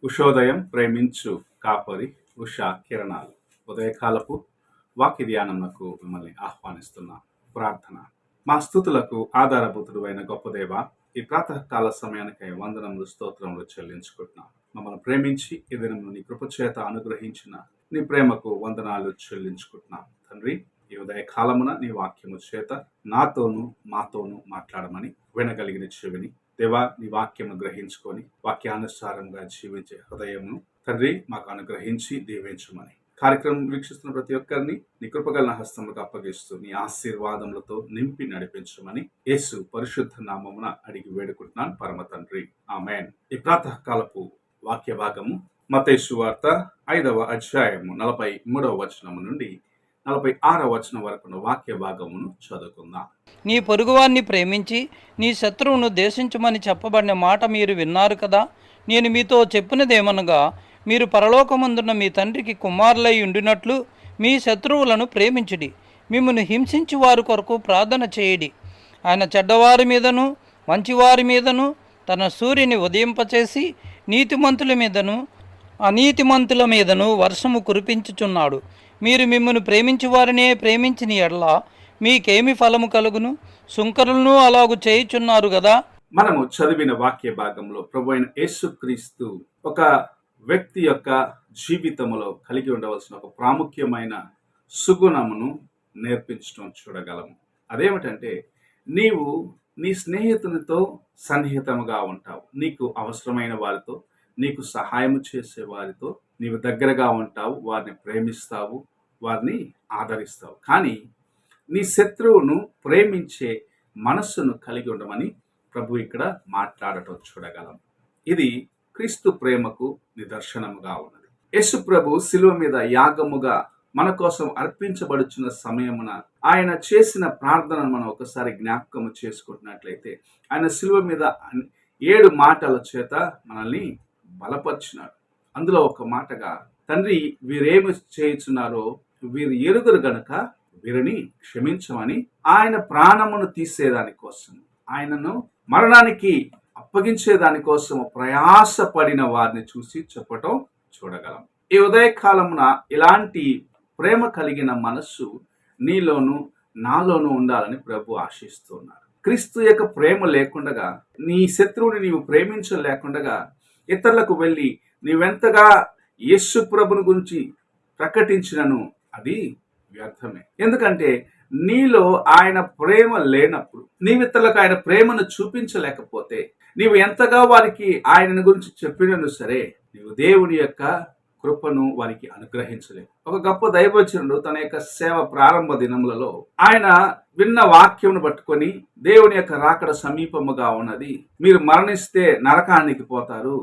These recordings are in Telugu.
ఉషోదయం ప్రేమించు కాపరి ఉషా కిరణాలు ఉదయకాలపు వాక్య ధ్యానమునకు మిమ్మల్ని ఆహ్వానిస్తున్నా. ప్రార్థన. మా స్తుతులకు ఆధారభూతుడు అయిన గొప్ప దేవ, ఈ ప్రాతకాల సమయానికై వందనములు స్తోత్రములు చెల్లించుకుంటున్నాం. మమ్మల్ని ప్రేమించి ఈ దినమును నీ కృపచేత అనుగ్రహించిన నీ ప్రేమకు వందనాలు చెల్లించుకుంటున్నాం. తండ్రి, ఈ ఉదయ కాలమున నీ వాక్యము చేత నాతోనూ మాతోనూ మాట్లాడమని వినగలిగిన చెవిని దేవా, నీ వాక్యము గ్రహించుకొని వాక్యానుసారంగా జీవించే హృదయమును తండ్రి మాకు అనుగ్రహించి దీవించమని, కార్యక్రమం వీక్షిస్తున్న ప్రతి ఒక్కరిని నీ కృపగల హస్తములకు అప్పగిస్తూ నీ ఆశీర్వాదములతో నింపి నడిపించమని యేసు పరిశుద్ధ నామమున అడిగి వేడుకుంటున్నాను పరమ తండ్రి, ఆమేన్. ఈ ప్రాతకాలపు వాక్య భాగము మత్తయి సువార్త 5వ అధ్యాయము 43వ వచనము నుండి 46వ వచనం వరకు వాక్య భాగమును చదువుకుందాం. నీ పొరుగువాన్ని ప్రేమించి నీ శత్రువును ద్వేషించమని చెప్పబడిన మాట మీరు విన్నారు కదా. నేను మీతో చెప్పినదేమనగా, మీరు పరలోకమందున్న మీ తండ్రికి కుమారులై ఉండినట్లు మీ శత్రువులను ప్రేమించుడి, మిమ్మల్ని హింసించి వారి కొరకు ప్రార్థన చేయుడి. ఆయన చెడ్డవారి మీదను మంచివారి మీదను తన సూర్యుని ఉదయింపచేసి నీతిమంతుల మీదను అనీతిమంతుల మీదను వర్షము కురిపించుచున్నాడు. మీరు మిమ్మల్ని ప్రేమించి వారినే ప్రేమించిన ఎడల మీకేమి ఫలము కలుగును? సుంకరులను అలాగు చేయుచున్నారు కదా. మనము చదివిన వాక్య భాగంలో ప్రభు అయిన యేసుక్రీస్తు ఒక వ్యక్తి యొక్క జీవితంలో కలిగి ఉండవలసిన ఒక ప్రాముఖ్యమైన సుగుణమును నేర్పించడం చూడగలము. అదేమిటంటే, నీవు నీ స్నేహితునితో సన్నిహితముగా ఉంటావు, నీకు అవసరమైన వారితో, నీకు సహాయం చేసే వారితో నీవు దగ్గరగా ఉంటావు, వారిని ప్రేమిస్తావు, వారిని ఆదరిస్తావు. కానీ నీ శత్రువును ప్రేమించే మనస్సును కలిగి ఉండమని ప్రభు ఇక్కడ మాట్లాడటం చూడగలం. ఇది క్రీస్తు ప్రేమకు నిదర్శనముగా ఉన్నది. యేసు ప్రభు శిలువ మీద యాగముగా మన కోసం అర్పించబడుచున్న సమయమున ఆయన చేసిన ప్రార్థనను మనం ఒకసారి జ్ఞాపకము చేసుకుంటున్నట్లయితే, ఆయన శిలువ మీద 7 మాటల చేత మనల్ని బలపరిచినాడు. అందులో ఒక మాటగా, తండ్రి, వీరేమి చేయుచున్నారో వీరు ఎరుగురు గనుక వీరిని క్షమించమని ఆయన ప్రాణమును తీసేదాని కోసం, ఆయనను మరణానికి అప్పగించేదాని కోసం ప్రయాసపడిన వారిని చూసి చెప్పటం చూడగలం. ఈ ఉదయకాలమున ఇలాంటి ప్రేమ కలిగిన మనస్సు నీలోను నాలోను ఉండాలని ప్రభు ఆశిస్తున్నారు. క్రీస్తు యొక్క ప్రేమ లేకుండగా, నీ శత్రువుని నీవు ప్రేమించలేకుండగా ఇతరులకు వెళ్ళి నీవెంతగా యేసు ప్రభుని గురించి ప్రకటించినను అది వ్యర్థమే. ఎందుకంటే నీలో ఆయన ప్రేమ లేనప్పుడు, నీవితరులకు ఆయన ప్రేమను చూపించలేకపోతే, నీవు ఎంతగా వారికి ఆయన గురించి చెప్పినను సరే, నీవు దేవుని యొక్క కృపను వారికి అనుగ్రహించలేవు. ఒక గొప్ప దైవజనుడు తన యొక్క సేవ ప్రారంభ దినములలో ఆయన విన్న వాక్యమును పట్టుకొని, దేవుని యొక్క రాకడ సమీపముగా ఉన్నది, మీరు మరణిస్తే నరకానికి పోతారు,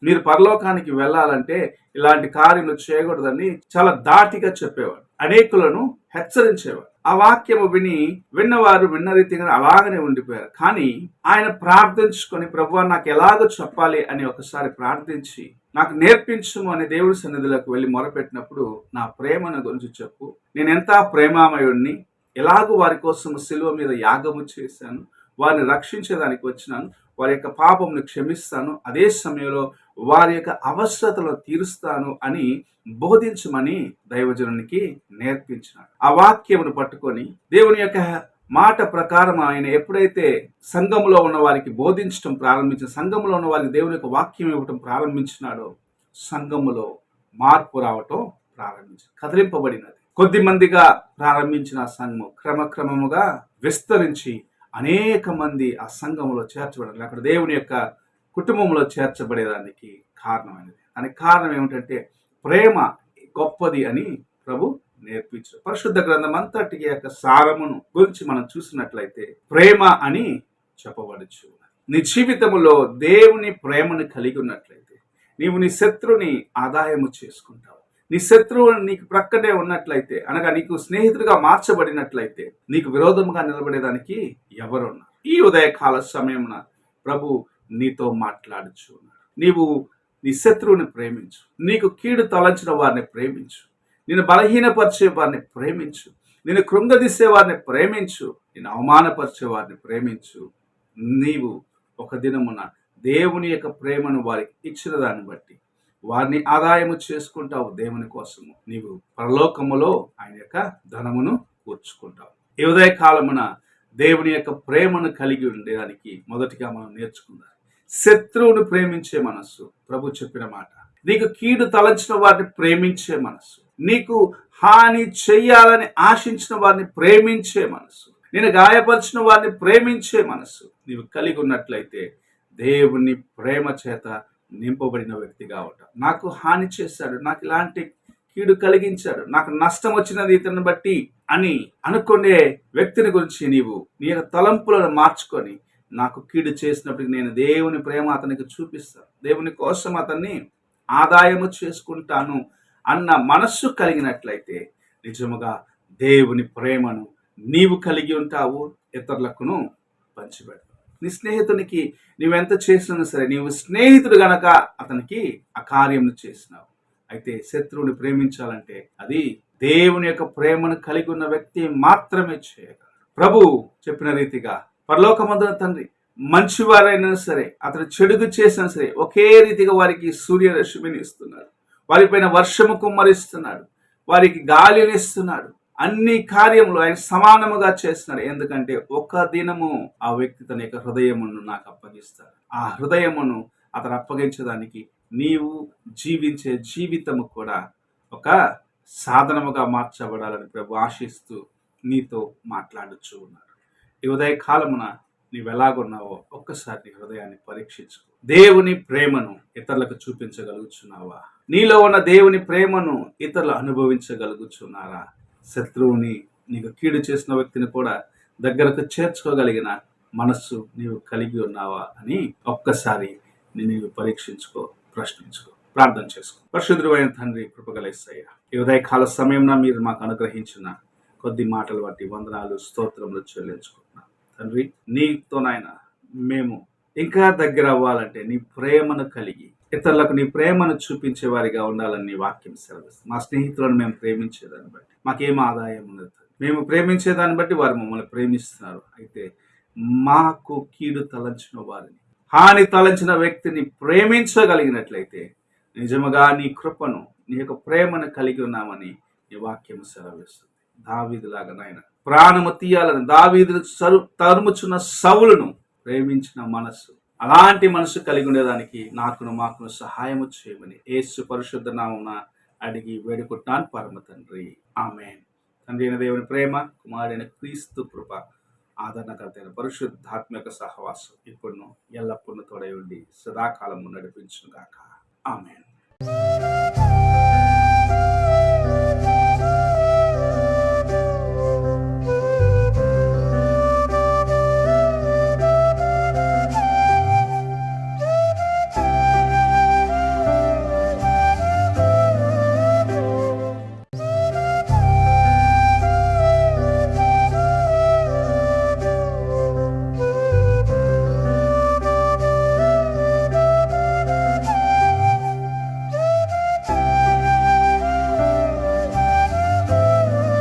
మీరు పరలోకానికి వెళ్ళాలంటే ఇలాంటి కార్యలు చేయకూడదని చాలా ధాటిగా చెప్పేవాడు, అనేకులను హెచ్చరించేవాడు. ఆ వాక్యము విన్నవారు విన్న రీతిగా అలాగనే ఉండిపోయారు. కానీ ఆయన ప్రార్థించుకొని, ప్రభువా నాకు ఎలాగో చెప్పాలి అని ఒకసారి ప్రార్థించి, నాకు నేర్పించుము అని దేవుడి సన్నిధిలోకి వెళ్ళి మొరపెట్టినప్పుడు, నా ప్రేమను గురించి చెప్పు, నేను ఎంత ప్రేమామయుడిని, ఎలాగూ వారి కోసం శిలువ మీద యాగము చేశాను, వారిని రక్షించేదానికి వచ్చినాను, వారి యొక్క పాపమును క్షమిస్తాను, అదే సమయంలో వారి యొక్క అవసరతలను తీరుస్తాను అని బోధించమని దైవజనునికి నేర్పించినాడు. ఆ వాక్యమును పట్టుకొని దేవుని యొక్క మాట ప్రకారం ఆయన ఎప్పుడైతే సంఘములో ఉన్న వారికి బోధించడం ప్రారంభించిన, సంఘములో ఉన్న వారికి దేవుని యొక్క వాక్యం ఇవ్వటం ప్రారంభించినాడో, సంఘములో మార్పు రావటం ప్రారంభించింది, కదిలింపబడినది. కొద్ది మందిగా ప్రారంభించిన సంఘము క్రమక్రమముగా విస్తరించి అనేక మంది ఆ సంఘములో చేర్చబడాలి, అక్కడ దేవుని యొక్క కుటుంబంలో చేర్చబడేదానికి కారణమైనది. దానికి కారణం ఏమిటంటే, ప్రేమ గొప్పది అని ప్రభు నేర్పించారు. పరిశుద్ధ గ్రంథం అంతటికి యొక్క సారమును గురించి మనం చూసినట్లయితే ప్రేమ అని చెప్పబడచ్చు. నీ జీవితంలో దేవుని ప్రేమను కలిగి ఉన్నట్లయితే నీవు నీ శత్రుని ఆదాయము చేసుకుంటావు. నీ శత్రువు నీకు ప్రక్కనే ఉన్నట్లయితే, అనగా నీకు స్నేహితుడిగా మార్చబడినట్లయితే, నీకు విరోధముగా నిలబడేదానికి ఎవరున్నారు? ఈ ఉదయకాల సమయమున ప్రభు నీతో మాట్లాడుచున్నాడు. నీవు నీ శత్రువుని ప్రేమించు, నీకు కీడు తలంచిన వారిని ప్రేమించు, నిన్ను బలహీనపరిచే వారిని ప్రేమించు. నిన్ను కృంగదీసే వారిని ప్రేమించు, నిన్ను అవమానపరిచే వారిని ప్రేమించు. నీవు ఒక దినమున దేవుని యొక్క ప్రేమను వారికి ఇచ్చిన దాన్ని బట్టి వారిని ఆదాయము చేసుకుంటావు. దేవుని కోసము నీవు పరలోకములో ఆయన యొక్క ధనమును కూర్చుకుంటావు. ఈ ఉదయ కాలమున దేవుని యొక్క ప్రేమను కలిగి ఉండడానికి మొదటిగా మనం నేర్చుకుందాం శత్రువును ప్రేమించే మనస్సు. ప్రభు చెప్పిన మాట, నీకు కీడు తలంచిన వారిని ప్రేమించే మనస్సు, నీకు హాని చెయ్యాలని ఆశించిన వారిని ప్రేమించే మనస్సు, నేను గాయపరిచిన వారిని ప్రేమించే మనస్సు నీవు కలిగి ఉన్నట్లయితే దేవుని ప్రేమ చేత నింపబడిన వ్యక్తిగా ఉంటావు. నాకు హాని చేశాడు, నాకు ఇలాంటి కీడు కలిగించాడు, నాకు నష్టం వచ్చినది ఇతన్ని బట్టి అని అనుకునే వ్యక్తిని గురించి నీవు నీ యొక్క తలంపులను మార్చుకొని, నాకు కీడు చేసినప్పటికీ నేను దేవుని ప్రేమ అతనికి చూపిస్తాను, దేవుని కోసం అతన్ని ఆదాయము చేసుకుంటాను అన్న మనస్సు కలిగినట్లయితే నిజముగా దేవుని ప్రేమను నీవు కలిగి ఉంటావు, ఇతరులకును పంచిపెడతావు. నీ స్నేహితునికి నీవెంత చేసినా సరే, నీవు స్నేహితుడు గనక అతనికి ఆ కార్యం చేసినావు. అయితే శత్రువుని ప్రేమించాలంటే అది దేవుని యొక్క ప్రేమను కలిగి ఉన్న వ్యక్తి మాత్రమే చేయగలడు. ప్రభు చెప్పిన రీతిగా పరలోకమందున తండ్రి మంచివారైనా సరే, అతను చెడుగు చేసినా సరే, ఒకే రీతిగా వారికి సూర్యరశ్మిని ఇస్తున్నాడు, వారిపైన వర్షము కుమ్మరిస్తున్నాడు, వారికి గాలిని ఇస్తున్నాడు. అన్ని కార్యములు ఆయన సమానముగా చేస్తున్నాడు. ఎందుకంటే ఒక దినము ఆ వ్యక్తి తన యొక్క హృదయమును నాకు అప్పగిస్తాడు. ఆ హృదయమును అతను అప్పగించడానికి నీవు జీవించే జీవితము కూడా ఒక సాధనముగా మార్చబడాలని ప్రభు ఆశిస్తూ నీతో మాట్లాడుచూ ఉన్నాడు. ఈ ఉదయ కాలమున నీవెలాగున్నావో ఒక్కసారి నీ హృదయాన్ని పరీక్షించుకో. దేవుని ప్రేమను ఇతరులకు చూపించగలుగుచున్నావా? నీలో ఉన్న దేవుని ప్రేమను ఇతరులు అనుభవించగలుగుచున్నారా? శత్రువుని, నీకు కీడు చేసిన వ్యక్తిని కూడా దగ్గరకు చేర్చుకోగలిగిన మనస్సు నీవు కలిగి ఉన్నావా అని ఒక్కసారి నీవు పరీక్షించుకో, ప్రశ్నించుకో, ప్రార్థన చేసుకో. పరిశుద్ధుడు అయిన తండ్రి, కృపగల యేసయ్య, ఈ ఉదయకాల సమయంలో మీరు మాకు అనుగ్రహించిన కొద్ది మాటలు బట్టి వందనాలు, స్తోత్రములు చెల్లించుకుంటున్నాం తండ్రి. నీతోనైనా మేము ఇంకా దగ్గర అవ్వాలంటే నీ ప్రేమను కలిగి ఇతరులకు నీ ప్రేమను చూపించే వారిగా ఉండాలని నీ వాక్యం సెలవిస్తుంది. మా స్నేహితులను మేము ప్రేమించేదాన్ని బట్టి మాకేం ఆదాయం ఉండదు. మేము ప్రేమించేదాన్ని బట్టి వారు మమ్మల్ని ప్రేమిస్తున్నారు. అయితే మాకు కీడు తలంచిన వారిని, హాని తలంచిన వ్యక్తిని ప్రేమించగలిగినట్లయితే నిజముగా నీ కృపను, నీ యొక్క ప్రేమను కలిగి ఉన్నామని నీ వాక్యం సెలవిస్తుంది. దావీదులాగా నాయన ప్రాణము తీయాలని దావీదు తరుముచున్న సౌలును ప్రేమించిన మనస్సు, అలాంటి మనసు కలిగి ఉండేదానికి మాకును సహాయము చేయమని యేసు పరిశుద్ధ నామమున అడిగి వేడుకుంటున్నాను పరమ తండ్రి, ఆమేన్. తండ్రి అయిన దేవుని ప్రేమ, కుమారుడైన క్రీస్తు కృప, ఆదరణకర్తైన పరిశుద్ధాత్మక సహవాసం ఇప్పుడు ఎల్లప్పుడూ తోడై ఉండి సదాకాలము నడిపించును గాక. ఆమేన్.